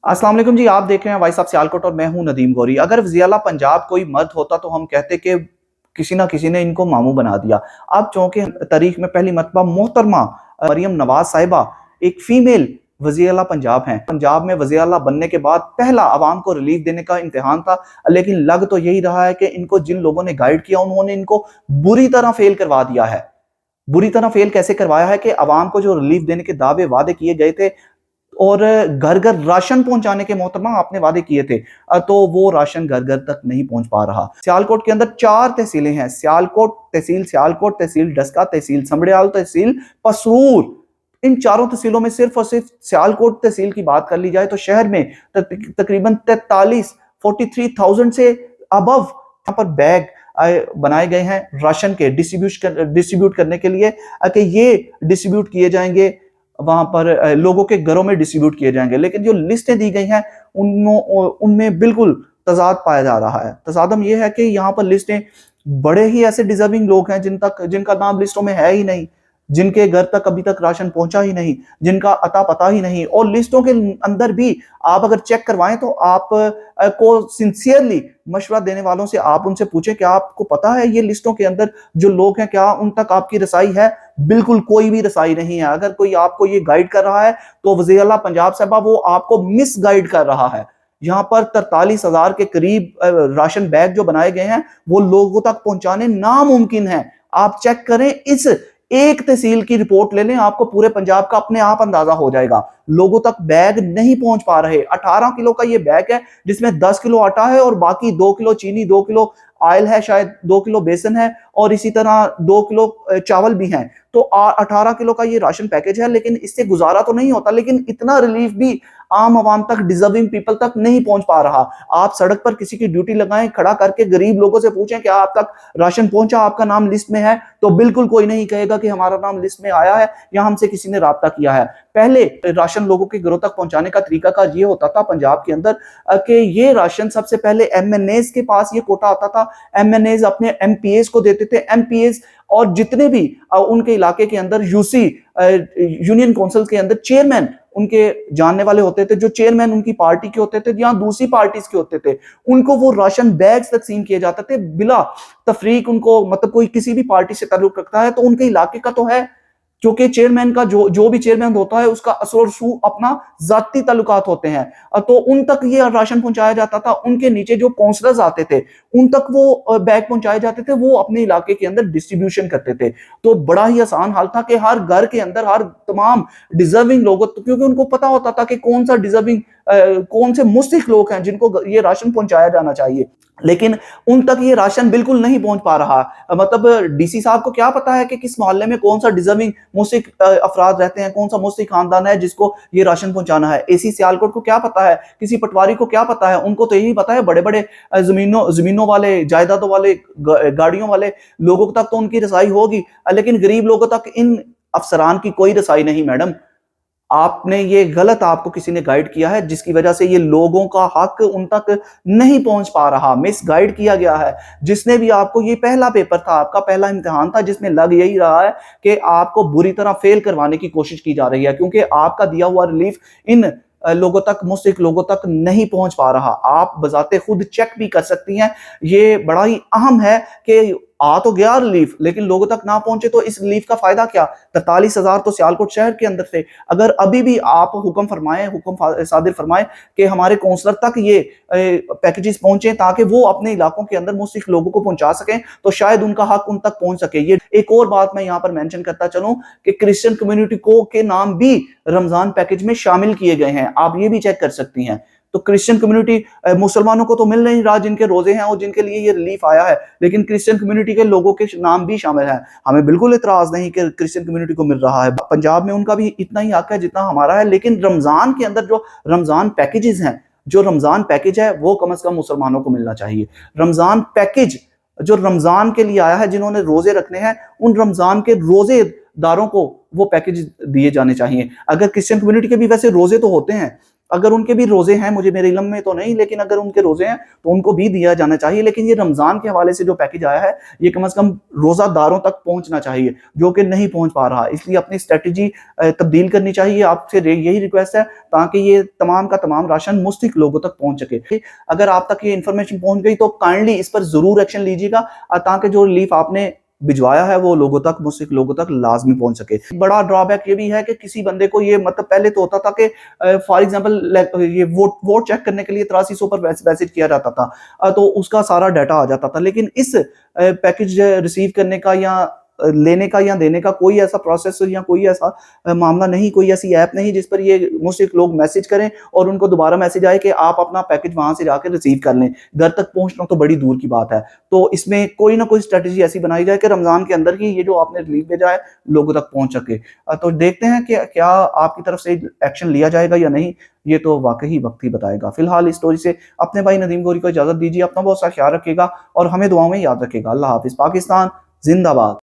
अस्सलाम वालेकुम जी, आप देख रहे हैं वॉइस ऑफ सियालकोट और मैं हूं नदीम गौरी। अगर वज़ीर-ए-आला पंजाब कोई मर्द होता तो हम कहते कि किसी ना किसी ने इनको मामू बना दिया। अब चूंकि तारीख में पहली मर्तबा मोहतरमा मरियम नवाज साहिबा एक फीमेल वज़ीर-ए-आला पंजाब हैं। पंजाब में वज़ीर-ए-आला बनने के बाद पहला अवाम को रिलीफ देने का इम्तिहान था, लेकिन लग तो यही रहा है कि इनको जिन लोगों ने गाइड किया उन्होंने इनको बुरी तरह फेल करवा दिया है। बुरी तरह फेल कैसे करवाया है कि अवाम को जो रिलीफ देने के दावे वादे किए गए थे और घर घर राशन पहुंचाने के मोहतरमा आपने वादे किए थे, तो वो राशन घर घर तक नहीं पहुंच पा रहा। सियालकोट के अंदर 4 तहसीलें हैं, सियालकोट, तहसील डस्का, तहसील समड़ियाल, तहसील पसरूर। इन चारों तहसीलों में सिर्फ और सिर्फ सियालकोट तहसील की बात कर ली जाए तो शहर में तकरीबन 43,000 से अबव यहाँ पर बैग बनाए गए हैं राशन के डिस्ट्रीब्यूट करने के लिए, कि ये डिस्ट्रीब्यूट किए जाएंगे वहां पर लोगों के घरों में डिस्ट्रीब्यूट किए जाएंगे। लेकिन जो लिस्टें दी गई हैं उनमें बिल्कुल तजाद पाया जा रहा है। तजादम यह है कि यहाँ पर लिस्टें बड़े ही ऐसे डिजर्विंग लोग हैं जिनका नाम लिस्टों में है ही नहीं, जिनके घर तक अभी तक राशन पहुंचा ही नहीं, जिनका अता पता ही नहीं। और लिस्टों के अंदर भी आप अगर चेक करवाएं तो आप को सिंसियरली मशवरा देने वालों से आप उनसे पूछें कि आपको पता है ये लिस्टों के अंदर जो लोग हैं क्या उन तक आपकी रसाई है? बिल्कुल कोई भी रसाई नहीं है। अगर कोई आपको ये गाइड कर रहा है तो वज़ीर-ए-आला पंजाब साहबा वो आपको मिस गाइड कर रहा है। यहाँ पर 43,000 के करीब राशन बैग जो बनाए गए हैं वो लोगों तक पहुंचाने नामुमकिन है। आप चेक करें, इस एक तहसील की रिपोर्ट ले लें, आपको पूरे पंजाब का अपने आप अंदाजा हो जाएगा। लोगों तक बैग नहीं पहुंच पा रहे। 18 किलो का ये बैग है जिसमें 10 किलो आटा है और बाकी 2 किलो चीनी, 2 किलो ऑयल है, शायद 2 किलो बेसन है और इसी तरह 2 किलो चावल भी हैं। तो 18 किलो का ये राशन पैकेज है, लेकिन इससे गुजारा तो नहीं होता। लेकिन इतना रिलीफ भी आम आवाम तक, डिजर्विंग पीपल तक नहीं पहुंच पा रहा। आप सड़क पर किसी की ड्यूटी लगाएं, खड़ा करके गरीब लोगों से पूछें कि आप तक राशन पहुंचा, आपका नाम लिस्ट में है, तो बिल्कुल कोई नहीं कहेगा कि हमारा नाम लिस्ट में आया है या हमसे किसी ने राब्ता किया है। पहले राशन लोगों के घरों तक पहुंचाने का तरीका का ये होता था पंजाब के अंदर कि ये राशन सबसे पहले एमएनएज के पास ये कोटा आता था। एमएनएज अपने एमपीएस को देते थे। एमपीएस और जितने भी उनके इलाके के अंदर यूसी यूनियन काउंसिल के अंदर चेयरमैन उनके जानने वाले होते थे, जो चेयरमैन उनकी पार्टी के होते थे या दूसरी पार्टीज के होते थे, उनको वो राशन बैग्स तकसीम किए जाते थे बिला तफरीक। उनको मतलब कोई किसी भी पार्टी से ताल्लुक रखता है तो उनके इलाके का तो है, क्योंकि चेयरमैन का जो भी चेयरमैन होता है उसका असर और सू अपना जाती ताल्लुकात होते हैं, तो उन तक ये राशन पहुंचाया जाता था। उनके नीचे जो काउंसलर्स आते थे उन तक वो बैग पहुंचाए जाते थे, वो अपने इलाके के अंदर डिस्ट्रीब्यूशन करते थे। तो बड़ा ही आसान हाल था कि हर घर के अंदर हर तमाम डिजर्विंग लोगों, क्योंकि उनको पता होता था कि कौन सा डिजर्विंग कौन से मुस्तहिक लोग हैं जिनको ये राशन पहुंचाया जाना चाहिए। लेकिन उन तक ये राशन बिल्कुल नहीं पहुंच पा रहा। मतलब डीसी साहब को क्या पता है कि किस मोहल्ले में कौन सा डिजर्विंग मुस्लिक अफराद रहते हैं, कौन सा मुस्लिक खानदान है जिसको ये राशन पहुंचाना है। एसी सियालकोट को क्या पता है, किसी पटवारी को क्या पता है? उनको तो यही पता है बड़े बड़े जमीनों वाले, जायदादों वाले, गाड़ियों वाले लोगों तक तो उनकी रसाई होगी, लेकिन गरीब लोगों तक इन अफसरान की कोई रसाई नहीं। मैडम, आपने ये गलत, आपको किसी ने गाइड किया है जिसकी वजह से ये लोगों का हक उन तक नहीं पहुंच पा रहा, मिस गाइड किया गया है। जिसने भी आपको, ये पहला पेपर था, आपका पहला इम्तिहान था जिसमें लग यही रहा है कि आपको बुरी तरह फेल करवाने की कोशिश की जा रही है, क्योंकि आपका दिया हुआ रिलीफ इन लोगों तक, मुस्लिक लोगों तक नहीं पहुंच पा रहा। आप बजाते खुद चेक भी कर सकती हैं। ये बड़ा ही अहम है कि आ तो गया रिलीफ, लेकिन लोगों तक ना पहुंचे तो इस रिलीफ का फायदा क्या? 43,000 तो सियालकोट शहर के अंदर थे। अगर अभी भी आप हुक्म सादिर फरमाएं कि हमारे काउंसलर तक ये पैकेजेस पहुंचे ताकि वो अपने इलाकों के अंदर मुस्लिक लोगों को पहुंचा सकें, तो शायद उनका हक उन तक पहुंच सके। ये एक और बात मैं यहाँ पर मेंशन करता चलूं कि क्रिश्चियन कम्युनिटी को के नाम भी रमजान पैकेज में शामिल किए गए हैं। आप ये भी चेक कर सकती हैं। तो क्रिश्चियन कम्युनिटी, मुसलमानों को तो मिल नहीं रहा जिनके रोजे हैं और जिनके लिए ये रिलीफ आया है, लेकिन क्रिश्चियन कम्युनिटी के लोगों के नाम भी शामिल हैं। हमें बिल्कुल इतराज नहीं कि क्रिश्चियन कम्युनिटी को मिल रहा है। पंजाब में उनका भी इतना ही हक है जितना हमारा है, लेकिन रमजान के अंदर जो रमजान पैकेजेस हैं, जो रमजान पैकेज है वो कम से कम मुसलमानों को मिलना चाहिए। रमजान पैकेज जो रमजान के लिए आया है, जिन्होंने रोजे रखने हैं उन रमजान के रोजेदारों को वो पैकेज दिए जाने चाहिए। अगर क्रिश्चियन कम्युनिटी के भी वैसे रोजे तो होते हैं, अगर उनके भी रोजे हैं, मुझे मेरे इल्म में तो नहीं, लेकिन अगर उनके रोजे हैं तो उनको भी दिया जाना चाहिए। लेकिन ये रमजान के हवाले से जो पैकेज आया है, ये कम से कम रोजादारों तक पहुंचना चाहिए, जो कि नहीं पहुंच पा रहा। इसलिए अपनी स्ट्रेटेजी तब्दील करनी चाहिए। आपसे यही रिक्वेस्ट है, ताकि ये तमाम का तमाम राशन मुस्तहिक लोगों तक पहुंच सके। अगर आप तक ये इन्फॉर्मेशन पहुंच गई तो काइंडली इस पर जरूर एक्शन लीजिएगा, ताकि जो रिलीफ आपने भिजवाया है वो लोगों तक, मुस्तहिक लोगों तक लाजमी पहुंच सके। बड़ा ड्रॉबैक ये भी है कि किसी बंदे को ये मतलब पहले तो होता था कि फॉर एग्जांपल ये वोट चेक करने के लिए 8300 पर मैसेज किया जाता था, तो उसका सारा डाटा आ जाता था। लेकिन इस पैकेज रिसीव करने का या लेने का या देने का कोई ऐसा प्रोसेस या कोई ऐसा मामला नहीं, कोई ऐसी ऐप नहीं जिस पर ये मुस्तहिक लोग मैसेज करें और उनको दोबारा मैसेज आए कि आप अपना पैकेज वहां से जाकर रिसीव कर लें। घर तक पहुंचना तो बड़ी दूर की बात है। तो इसमें कोई ना कोई स्ट्रेटेजी ऐसी बनाई जाए कि रमजान के अंदर ही ये जो आपने रिलीफ भेजा है लोगों तक पहुंच सके। तो देखते हैं कि क्या आपकी तरफ से एक्शन लिया जाएगा या नहीं, ये तो वाकई वक्त ही बताएगा। फिलहाल इस स्टोरी से अपने भाई नदीम गौरी को इजाजत दीजिए। अपना बहुत सा ख्याल रखिएगा और हमें दुआओं में याद रखिएगा। अल्लाह हाफिज। पाकिस्तान जिंदाबाद।